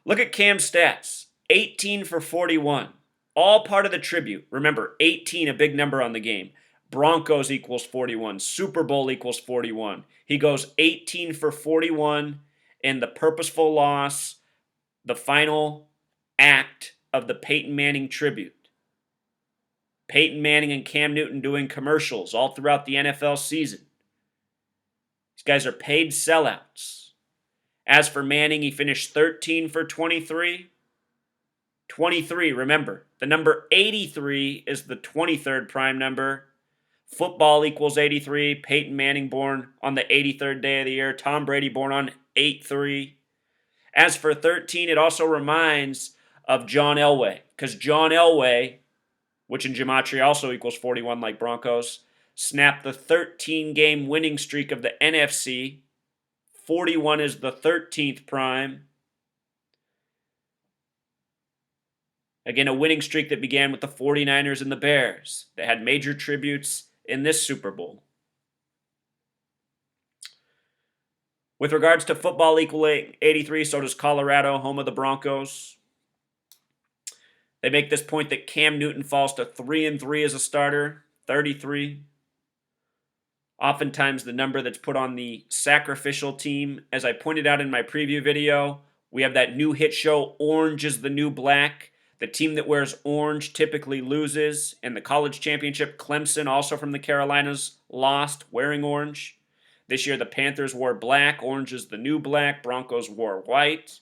Look at Cam's stats. 18 for 41. All part of the tribute. Remember, 18, a big number on the game. Broncos equals 41. Super Bowl equals 41. He goes 18 for 41 in the purposeful loss, the final act of the Peyton Manning tribute. Peyton Manning and Cam Newton doing commercials all throughout the NFL season. These guys are paid sellouts. As for Manning, he finished 13 for 23. 23, remember, the number 83 is the 23rd prime number. Football equals 83. Peyton Manning born on the 83rd day of the year. Tom Brady born on 8-3. As for 13, it also reminds of John Elway, because John Elway, which in gematria also equals 41 like Broncos, snapped the 13-game winning streak of the NFC. 41 is the 13th prime. Again, a winning streak that began with the 49ers and the Bears. They had major tributes in this Super Bowl. With regards to football equaling 83, so does Colorado, home of the Broncos. They make this point that Cam Newton falls to 3-3 as a starter, 33. Oftentimes the number that's put on the sacrificial team. As I pointed out in my preview video, we have that new hit show, Orange is the New Black. The team that wears orange typically loses. In the college championship, Clemson, also from the Carolinas, lost wearing orange. This year, the Panthers wore black. Orange is the new black. Broncos wore white.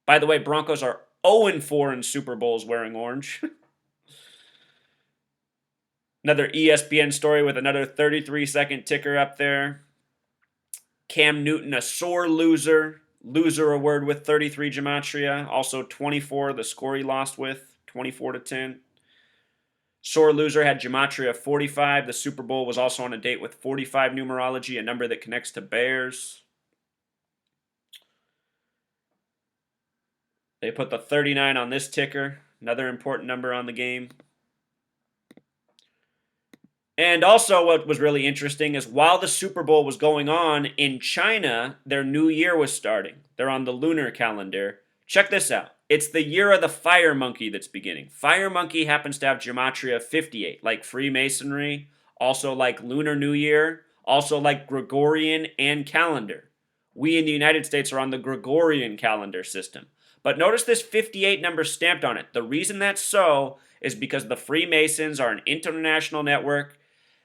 By the way, Broncos are 0-4 in Super Bowls wearing orange. Another ESPN story with another 33-second ticker up there. Cam Newton, a sore loser. Loser, a word with 33 gematria. Also 24, the score he lost with, 24-10. Sore loser had gematria 45. The Super Bowl was also on a date with 45 numerology, a number that connects to Bears. They put the 39 on this ticker, another important number on the game. And also what was really interesting is while the Super Bowl was going on, in China, their new year was starting. They're on the lunar calendar. Check this out. It's the year of the fire monkey that's beginning. Fire monkey happens to have gematria 58, like Freemasonry, also like Lunar New Year, also like Gregorian and calendar. We in the United States are on the Gregorian calendar system. But notice this 58 number stamped on it. The reason that's so is because the Freemasons are an international network.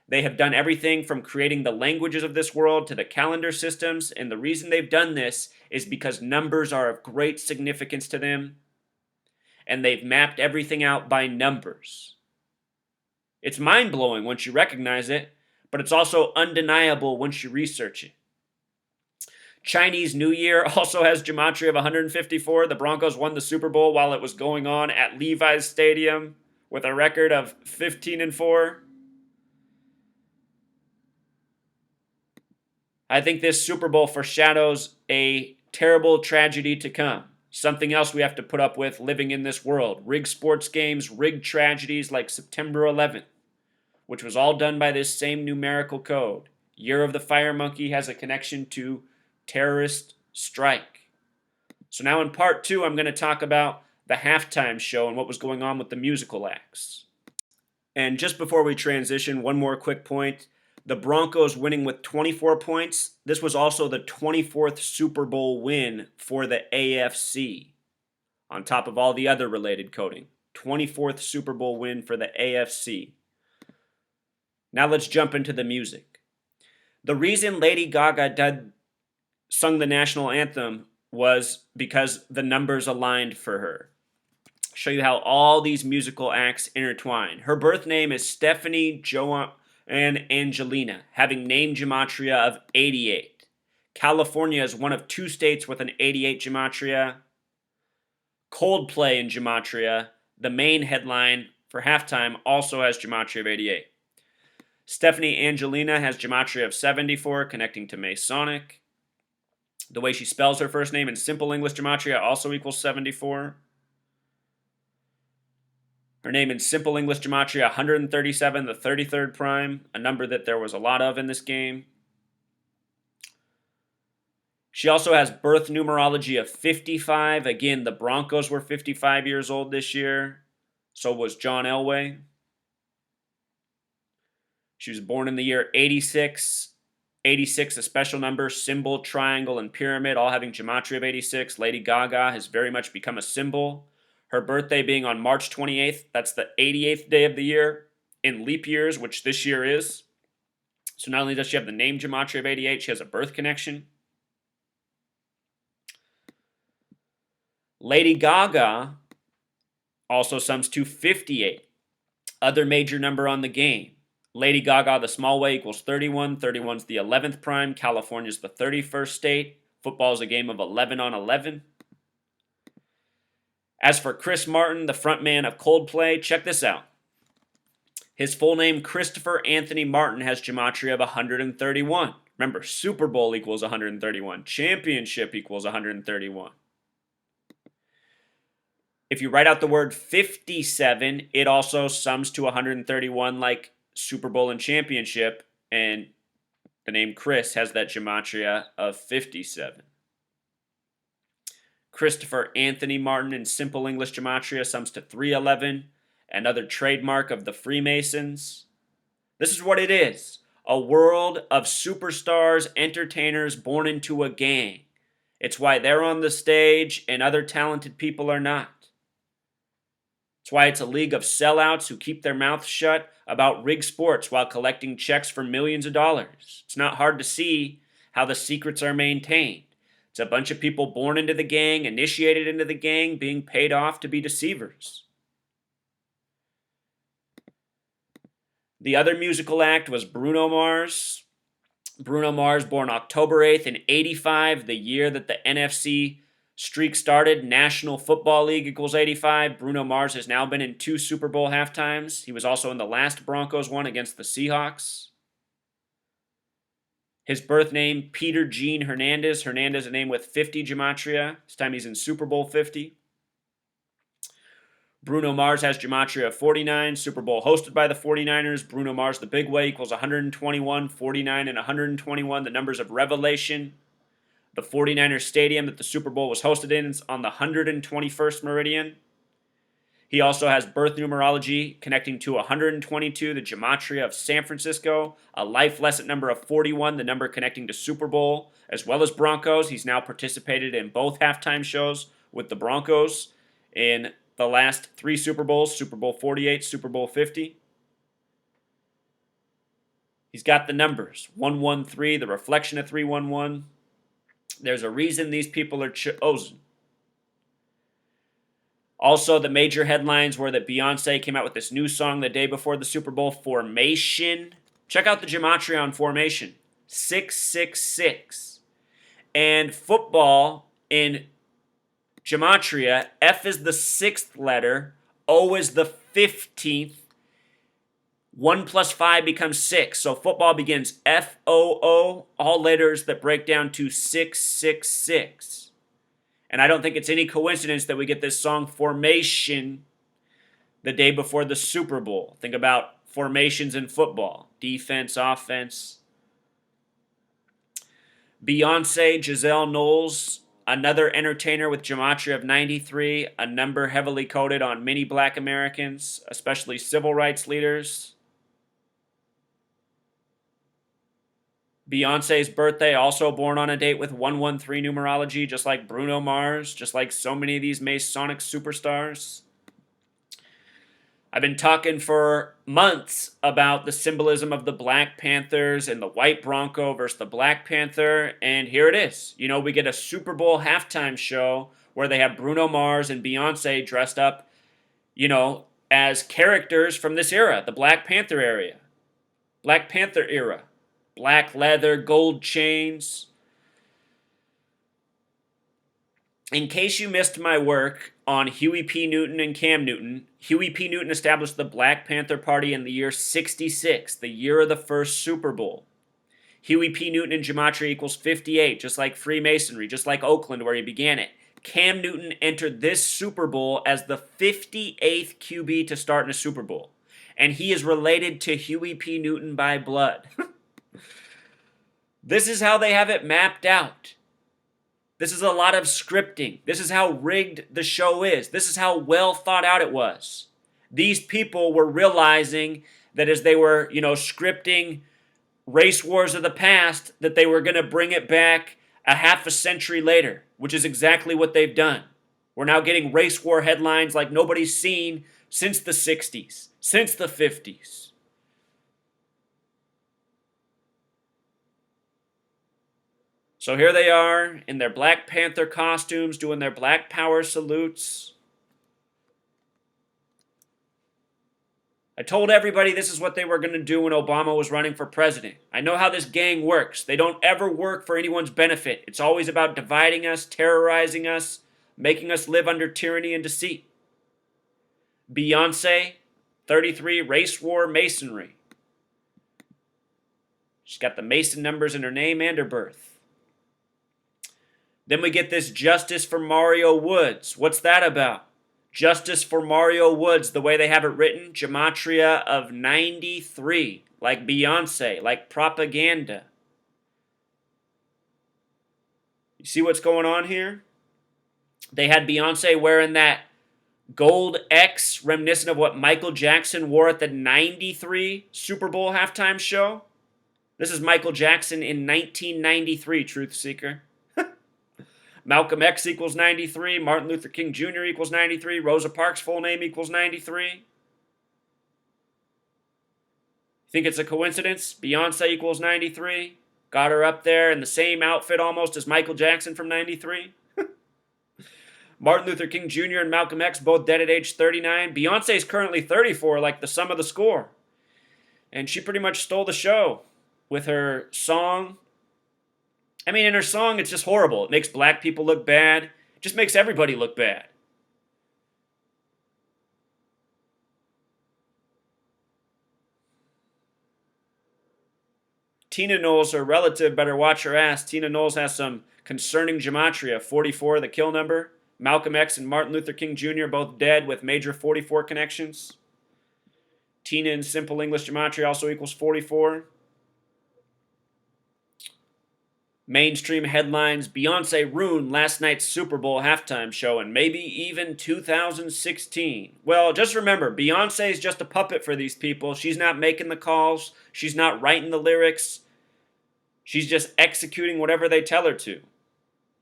They have done everything from creating the languages of this world to the calendar systems, and the reason they've done this is because numbers are of great significance to them, and they've mapped everything out by numbers. It's mind-blowing once you recognize it, but it's also undeniable once you research it. Chinese New Year also has gematria of 154. The Broncos won the Super Bowl while it was going on at Levi's Stadium with a record of 15-4. I think this Super Bowl foreshadows a terrible tragedy to come. Something else we have to put up with living in this world. Rigged sports games, rigged tragedies like September 11th, which was all done by this same numerical code. Year of the Fire Monkey has a connection to terrorist strike. So now in part 2, I'm going to talk about the halftime show and what was going on with the musical acts. And just before we transition, one more quick point. The Broncos winning with 24 points. This was also the 24th Super Bowl win for the AFC, on top of all the other related coding. 24th Super Bowl win for the AFC. Now let's jump into the music. The reason Lady Gaga sung the National Anthem was because the numbers aligned for her. Show you how all these musical acts intertwine. Her birth name is Stephanie Joanne Angelina, having name gematria of 88. California is one of 2 states with an 88 gematria. Coldplay in gematria, the main headline for halftime, also has gematria of 88. Stephanie Angelina has gematria of 74, connecting to Masonic. The way she spells her first name in simple English gematria also equals 74. Her name in simple English gematria, 137, the 33rd prime, a number that there was a lot of in this game. She also has birth numerology of 55. Again, the Broncos were 55 years old this year. So was John Elway. She was born in the year 86. 86, a special number, symbol, triangle, and pyramid, all having gematria of 86. Lady Gaga has very much become a symbol. Her birthday being on March 28th, that's the 88th day of the year in leap years, which this year is. So not only does she have the name gematria of 88, she has a birth connection. Lady Gaga also sums to 58. Other major number on the game. Lady Gaga, the small way, equals 31. 31 is the 11th prime. California is the 31st state. Football is a game of 11 on 11. As for Chris Martin, the frontman of Coldplay, check this out. His full name, Christopher Anthony Martin, has gematria of 131. Remember, Super Bowl equals 131. Championship equals 131. If you write out the word 57, it also sums to 131 like Super Bowl and championship, and the name Chris has that gematria of 57. Christopher Anthony Martin in simple English gematria sums to 311, another trademark of the Freemasons. This is what it is, a world of superstars, entertainers born into a gang. It's why they're on the stage and other talented people are not. It's why it's a league of sellouts who keep their mouths shut about rigged sports while collecting checks for millions of dollars. It's not hard to see how the secrets are maintained. It's a bunch of people born into the gang, initiated into the gang, being paid off to be deceivers. The other musical act was Bruno Mars. Bruno Mars, born October 8th in 85, the year that the NFC streak started. National Football League equals 85. Bruno Mars has now been in 2 Super Bowl halftimes. He was also in the last Broncos one against the Seahawks. His birth name, Peter Gene Hernandez. Hernandez, a name with 50 gematria. This time he's in Super Bowl 50. Bruno Mars has gematria of 49. Super Bowl hosted by the 49ers. Bruno Mars, the big way, equals 121, 49, and 121. The numbers of revelation. The 49ers stadium that the Super Bowl was hosted in is on the 121st meridian. He also has birth numerology connecting to 122, the gematria of San Francisco, a life lesson number of 41, the number connecting to Super Bowl, as well as Broncos. He's now participated in both halftime shows with the Broncos in the last 3 Super Bowls, Super Bowl 48, Super Bowl 50. He's got the numbers, 113, the reflection of 311. There's a reason these people are chosen. Also, the major headlines were that Beyonce came out with this new song the day before the Super Bowl, Formation. Check out the gematria on Formation, 666. And football in gematria, F is the 6th letter, O is the 15th. 1 plus 5 becomes 6. So football begins F-O-O, all letters that break down to 666. And I don't think it's any coincidence that we get this song Formation the day before the Super Bowl. Think about formations in football. Defense, offense. Beyonce, Giselle Knowles, another entertainer with gematria of 93, a number heavily coded on many black Americans, especially civil rights leaders. Beyonce's birthday, also born on a date with 113 numerology, just like Bruno Mars, just like so many of these Masonic superstars. I've been talking for months about the symbolism of the Black Panthers and the white Bronco versus the Black Panther, and here it is. You know, we get a Super Bowl halftime show where they have Bruno Mars and Beyonce dressed up, you know, as characters from this era, the Black Panther era. Black Panther era. Black leather, gold chains. In case you missed my work on Huey P. Newton and Cam Newton, Huey P. Newton established the Black Panther Party in the year 66, the year of the first Super Bowl. Huey P. Newton in gematria equals 58, just like Freemasonry, just like Oakland where he began it. Cam Newton entered this Super Bowl as the 58th QB to start in a Super Bowl. And he is related to Huey P. Newton by blood. This is how they have it mapped out. This is a lot of scripting. This is how rigged the show is. This is how well thought out it was. These people were realizing that as they were, scripting race wars of the past, that they were going to bring it back a half a century later, which is exactly what they've done. We're now getting race war headlines like nobody's seen since the 60s, since the 50s. So here they are in their Black Panther costumes, doing their Black Power salutes. I told everybody this is what they were going to do when Obama was running for president. I know how this gang works. They don't ever work for anyone's benefit. It's always about dividing us, terrorizing us, making us live under tyranny and deceit. Beyonce, 33, race war masonry. She's got the Mason numbers in her name and her birth. Then we get this Justice for Mario Woods. What's that about? Justice for Mario Woods, the way they have it written, gematria of 93, like Beyonce, like propaganda. You see what's going on here? They had Beyonce wearing that gold X, reminiscent of what Michael Jackson wore at the 93 Super Bowl halftime show. This is Michael Jackson in 1993, Truth Seeker. Malcolm X equals 93. Martin Luther King Jr. equals 93. Rosa Parks' full name equals 93. Think it's a coincidence? Beyonce equals 93. Got her up there in the same outfit almost as Michael Jackson from 93. Martin Luther King Jr. and Malcolm X both dead at age 39. Beyonce is currently 34, like the sum of the score. And she pretty much stole the show with her song. I mean, in her song, it's just horrible. It makes black people look bad. It just makes everybody look bad. Tina Knowles, her relative, better watch her ass. Tina Knowles has some concerning gematria. 44, the kill number. Malcolm X and Martin Luther King Jr. both dead with major 44 connections. Tina in simple English gematria also equals 44. Mainstream headlines, Beyonce ruined last night's Super Bowl halftime show and maybe even 2016. Well, just remember, Beyonce is just a puppet for these people. She's not making the calls. She's not writing the lyrics. She's just executing whatever they tell her to.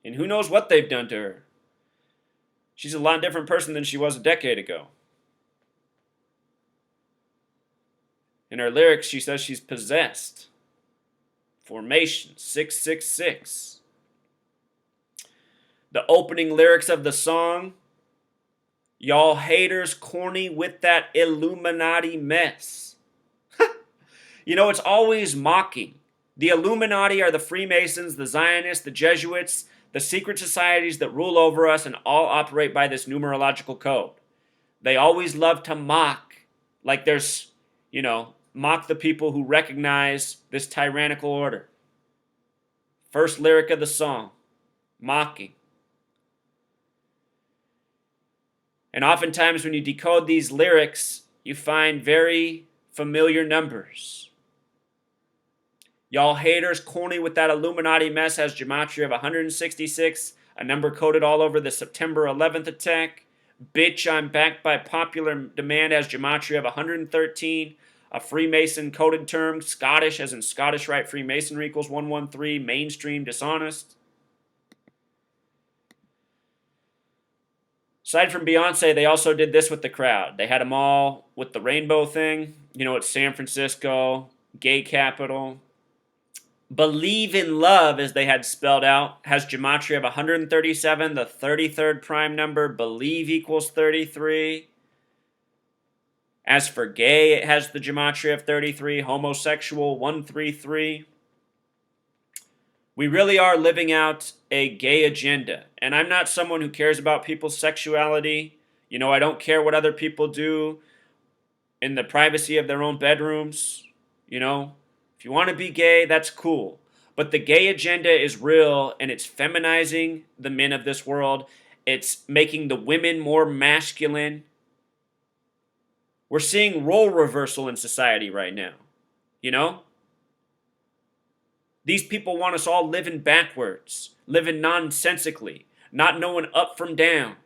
And who knows what they've done to her. She's a lot different person than she was a decade ago. In her lyrics, she says she's possessed. Formation 666. The opening lyrics of the song, y'all haters corny with that Illuminati mess. It's always mocking. The Illuminati are the Freemasons, the Zionists, the Jesuits, the secret societies that rule over us and all operate by this numerological code. They always love to mock, like there's, mock the people who recognize this tyrannical order. First lyric of the song, mocking. And oftentimes when you decode these lyrics, you find very familiar numbers. Y'all haters corny with that Illuminati mess has gematria of 166, a number coded all over the September 11th attack. Bitch, I'm backed by popular demand has gematria of 113. A Freemason coded term, Scottish as in Scottish Rite Freemasonry equals 113, mainstream dishonest. Aside from Beyonce, they also did this with the crowd. They had them all with the rainbow thing. It's San Francisco, gay capital. Believe in love, as they had spelled out, has gematria of 137, the 33rd prime number. Believe equals 33. As for gay, it has the gematria of 33. Homosexual, 133. We really are living out a gay agenda. And I'm not someone who cares about people's sexuality. I don't care what other people do in the privacy of their own bedrooms. If you want to be gay, that's cool. But the gay agenda is real, and it's feminizing the men of this world. It's making the women more masculine. We're seeing role reversal in society right now. These people want us all living backwards, living nonsensically, not knowing up from down.